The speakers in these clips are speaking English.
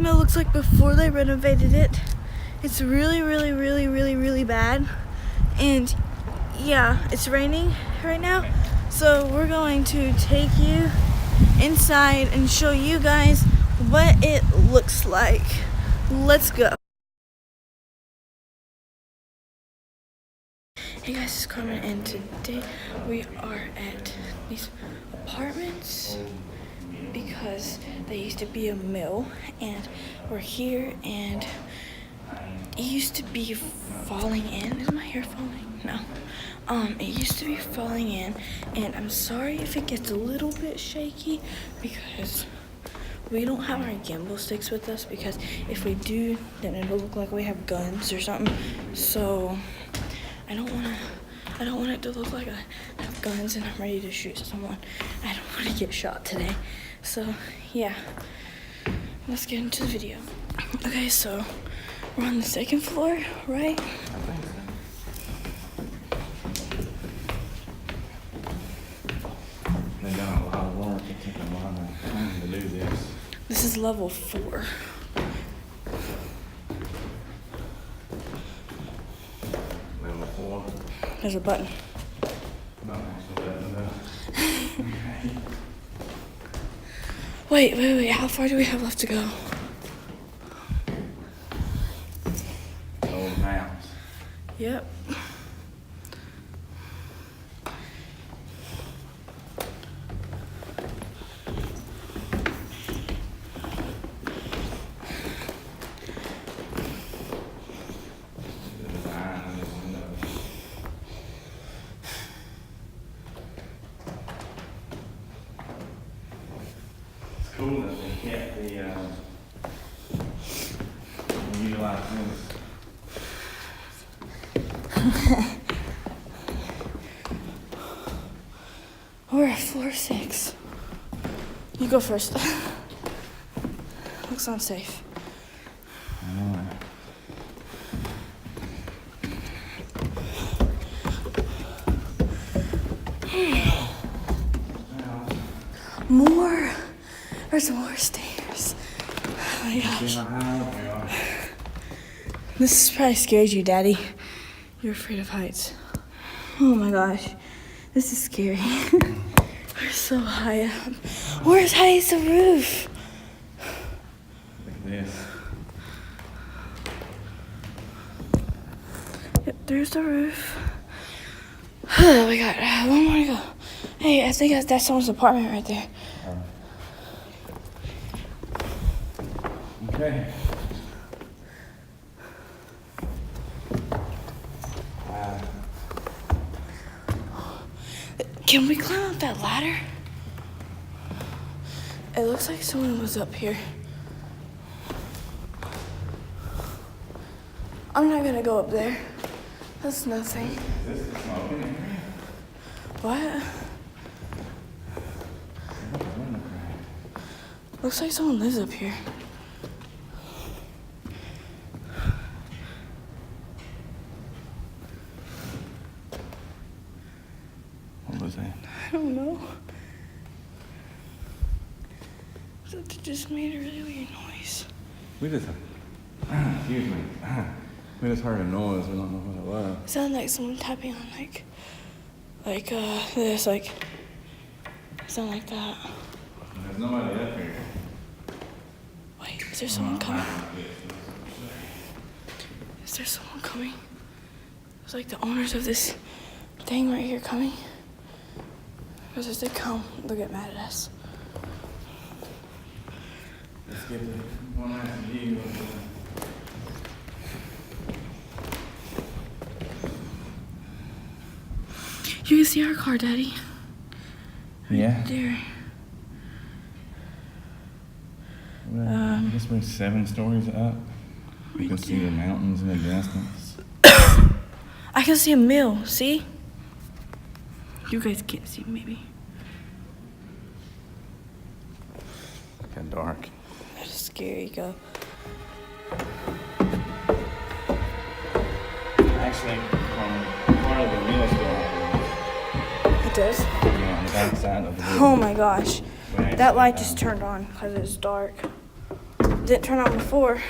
mill looks like before they renovated it. It's really, really, really, really, really bad. And yeah, it's raining right now. So we're going to take you inside and show you guys what it looks like. Let's go. Hey guys, it's Carmen, and today we are at these apartments because they used to be a mill, and we're here, and it used to be falling in. Is my hair falling? No. It used to be falling in, and I'm sorry if it gets a little bit shaky because we don't have our gimbal sticks with us, because if we do, then it'll look like we have guns or something. So I don't want it to look like I have guns and I'm ready to shoot someone. I don't want to get shot today. So yeah, let's get into the video. Okay, so we're on the second floor, right? I think so. They've done a lot of work. It took a lot of time to do this. This is level 4. Level 4. There's a button. Not actually button though. Okay. Wait. How far do we have left to go? Old house. Yep. The design of the windows. It's cool that they kept the utilize this. We're at floor 6. You go first. Looks unsafe. I know. More. There's more stairs. Oh my gosh. See how high up we are. This probably scares you, Daddy. You're afraid of heights. Oh my gosh. This is scary. We're so high up. We're as high as the roof. Look at this. Yep, there's the roof. We got one more to go. Hey, I think that's someone's apartment right there. Okay. Can we climb up that ladder? It looks like someone was up here. I'm not gonna go up there. That's nothing. Is this the smoking area? What? Looks like someone lives up here. What was that? I don't know. Something just made a really weird noise. We just, excuse me. We just heard a noise. We don't know what it was. It sounded like someone tapping on this, sound like that. There's nobody up here. Wait, is there someone coming? Is there someone coming? It's like the owners of this thing right here coming. Because if they come, they'll get mad at us. Let's get the one last view of the... You can see our car, Daddy. Yeah. There. Well, I guess we're 7 stories up. You can see the mountains in the distance. I can see a mill, see? You guys can't see, maybe. Kind of dark. That's scary, go. Actually, part of the mill still It does? yeah, on the back side of the building. Oh my gosh. That light just turned on because it's dark. didn't turn on before.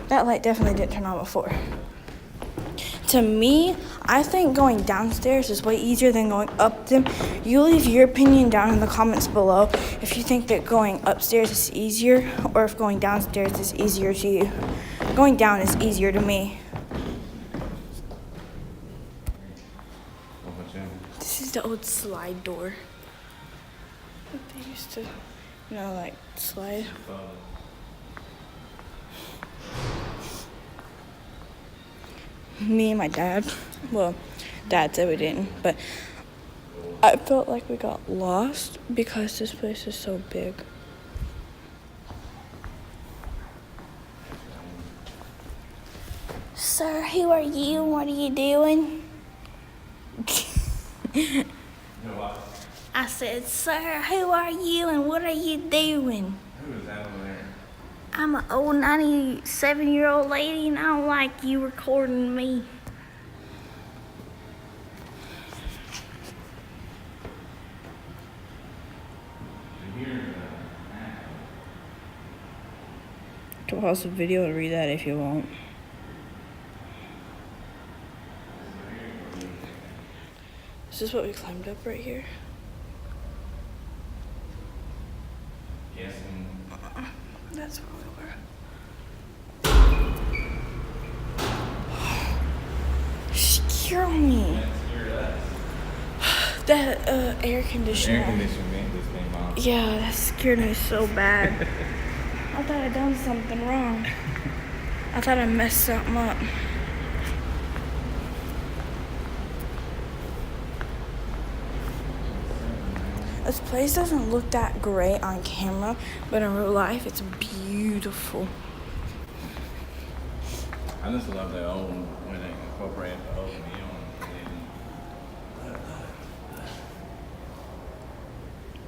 That light definitely didn't turn on before. To me, I think going downstairs is way easier than going up them. You leave your opinion down in the comments below if you think that going upstairs is easier or if going downstairs is easier to you. Going down is easier to me. This is the old slide door. They used to, like slide. Me and my dad, well, Dad said we didn't, but I felt like we got lost because this place is so big. Sir, who are you? What are you doing? I said, sir, who are you and what are you doing? Who is that over there? I'm an old 97-year-old lady and I don't like you recording me. You can pause the video and read that if you want. This is what we climbed up right here. Yes. That's where we were. Scare me. That air conditioner. Air conditioning just came on. Yeah, that scared me so bad. I thought I'd done something wrong. I thought I messed something up. This place doesn't look that great on camera, but in real life, it's beautiful. I just love the old, when they incorporated the old meal.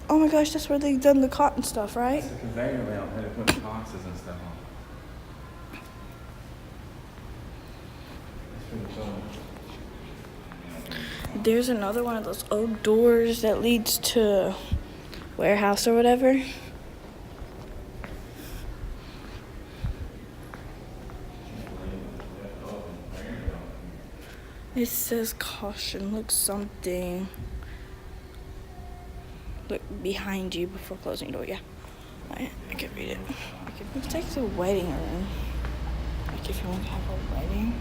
Oh my gosh, that's where they've done the cotton stuff, right? It's a conveyor belt where they put the boxes and stuff on. That's pretty cool. There's another one of those old doors that leads to warehouse or whatever. It says caution. Look something. Look behind you before closing the door. Yeah, I can read it. It's like the wedding room. Like if you want to have a wedding.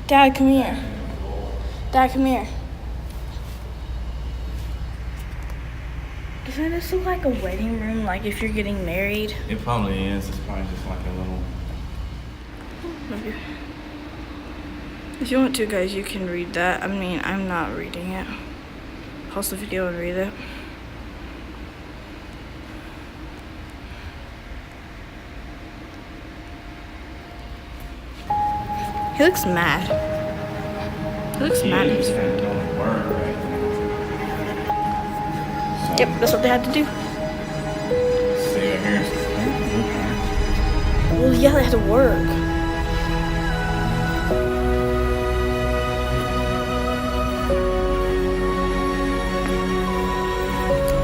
Dad, come here. Dad, come here. Doesn't this look like a wedding room, like if you're getting married? It probably is. It's probably just like a little... Maybe. If you want to, guys, you can read that. I mean, I'm not reading it. Pause the video and read it. He looks mad. He looks mad. He's doing work right now. Yep, that's what they had to do. See right here. Well, yeah, they had to work.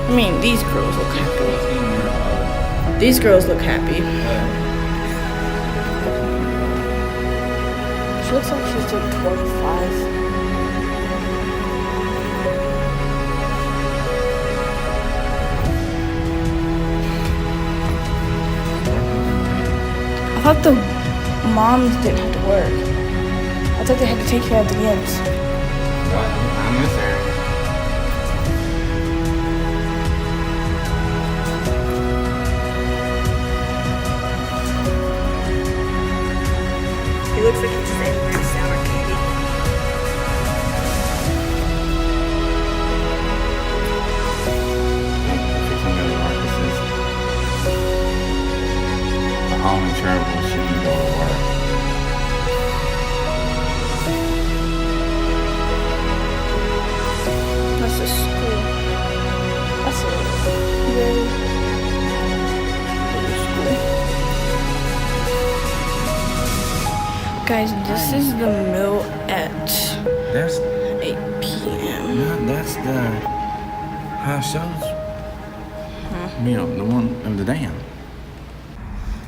I mean, these girls look happy. These girls look happy. She looks like she's like 25. I thought the moms didn't have to work. I thought they had to take care of the kids. I miss her. He looks like he's savoring sour candy. The home and charitable shouldn't go to work. That's a school. That's a very big school. Guys, this is the mill at There's 8 p.m. No, that's the high shows. You know, the one of the dam.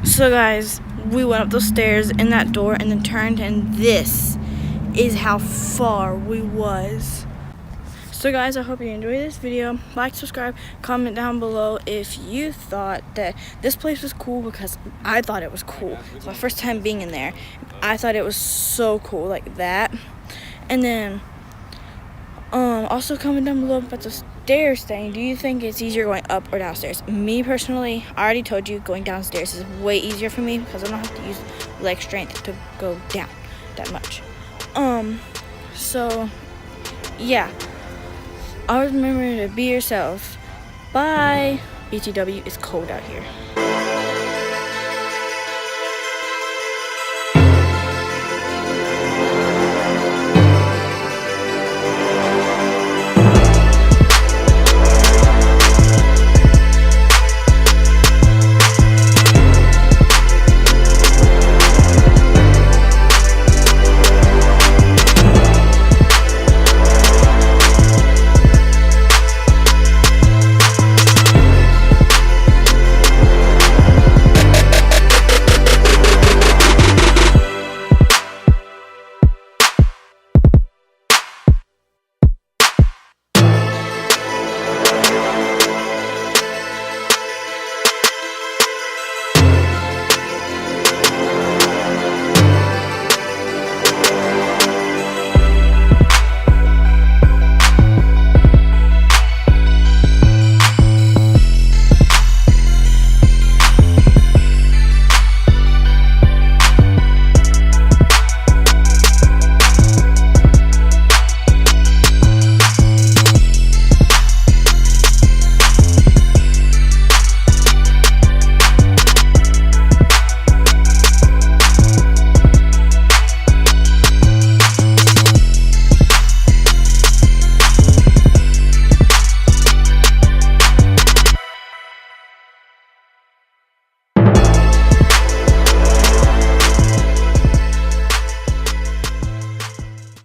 So guys, we went up those stairs in that door and then turned, and this is how far we was. So guys, I hope you enjoyed this video. Like, subscribe, comment down below if you thought that this place was cool, because I thought it was cool. It's my first time being in there. I thought it was so cool, like that. And then also comment down below about the stairs thing. Do you think it's easier going up or downstairs? Me personally, I already told you, going downstairs is way easier for me because I don't have to use leg strength to go down that much. So yeah, always remember to be yourself. Bye. BTW, it's cold out here.